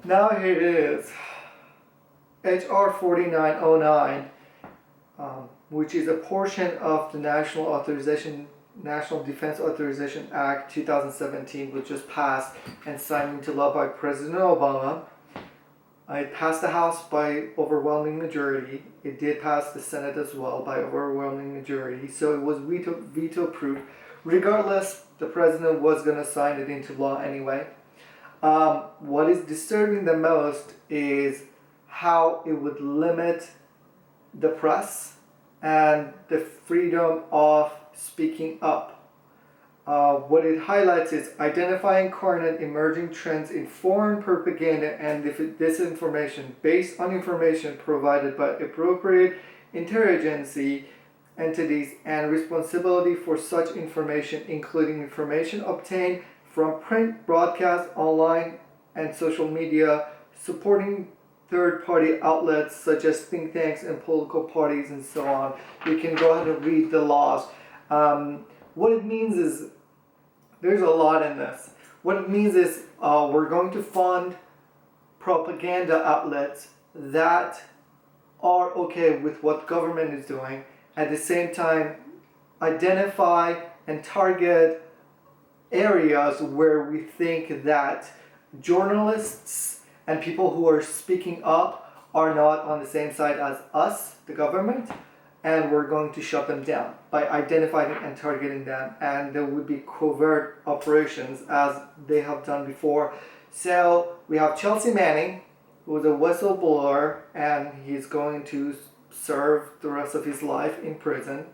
Now here it is, H.R. 4909, which is a portion of the National Defense Authorization Act 2017, which was passed and signed into law by President Obama. It passed the House by overwhelming majority. It did pass the Senate as well by overwhelming majority. So it was veto-proof. Regardless, the president was going to sign it into law anyway. What is disturbing the most is how it would limit the press and the freedom of speaking up. What it highlights is identifying current and emerging trends in foreign propaganda and disinformation based on information provided by appropriate intelligence entities and responsibility for such information, including information obtained from print, broadcast, online, and social media, supporting third-party outlets such as think tanks and political parties and so on. You can go ahead and read the laws. What it means is, there's a lot in this. What it means is we're going to fund propaganda outlets that are okay with what government is doing. At the same time, identify and target areas where we think that journalists and people who are speaking up are not on the same side as us, the government, and we're going to shut them down by identifying and targeting them. And there would be covert operations as they have done before. So we have Chelsea Manning, who is a whistleblower, and he's going to serve the rest of his life in prison.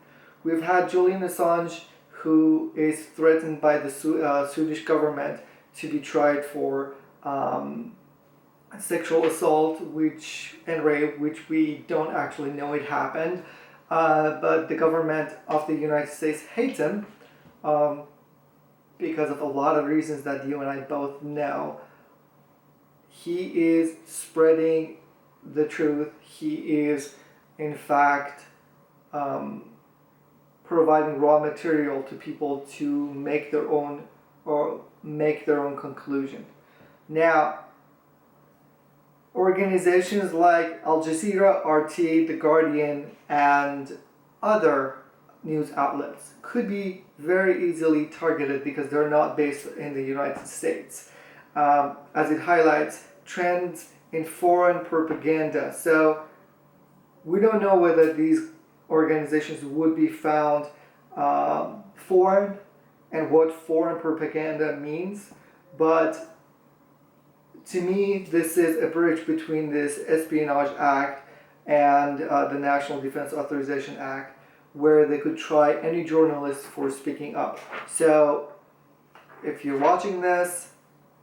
We've had Julian Assange, who is threatened by the Swedish government to be tried for sexual assault and rape, which we don't actually know it happened. But the government of the United States hates him because of a lot of reasons that you and I both know. He is spreading the truth. He is, in fact, providing raw material to people to make their own conclusion. Now, organizations like Al Jazeera, RT, The Guardian, and other news outlets could be very easily targeted because they're not based in the United States. As it highlights, trends in foreign propaganda. So we don't know whether these organizations would be found foreign and what foreign propaganda means, but to me, this is a bridge between this Espionage Act and the National Defense Authorization Act, where they could try any journalist for speaking up. So, if you're watching this,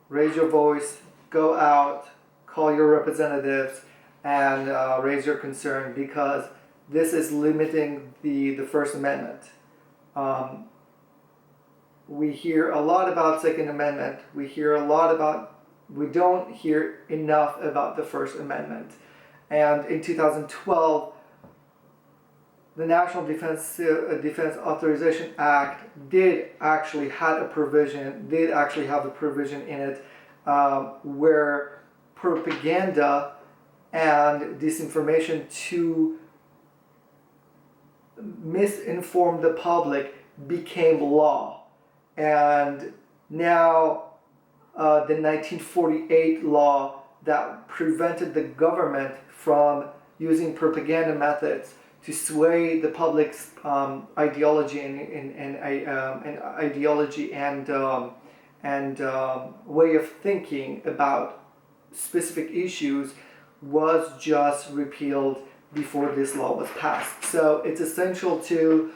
raise your voice, go out, call your representatives, and raise your concern, because this is limiting the First Amendment. We hear a lot about Second Amendment. We don't hear enough about the First Amendment. And in 2012, the National Defense Authorization Act did actually have a provision in it where propaganda and disinformation to misinform the public became law. And now the 1948 law that prevented the government from using propaganda methods to sway the public's ideology and way of thinking about specific issues was just repealed before this law was passed. So it's essential to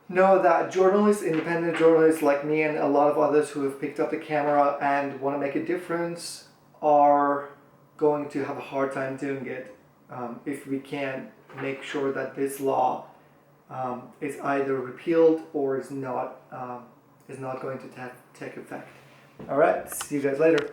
know that journalists, independent journalists like me and a lot of others who have picked up the camera and want to make a difference are going to have a hard time doing it if we can't make sure that this law is either repealed or is not going to take effect. All right, see you guys later.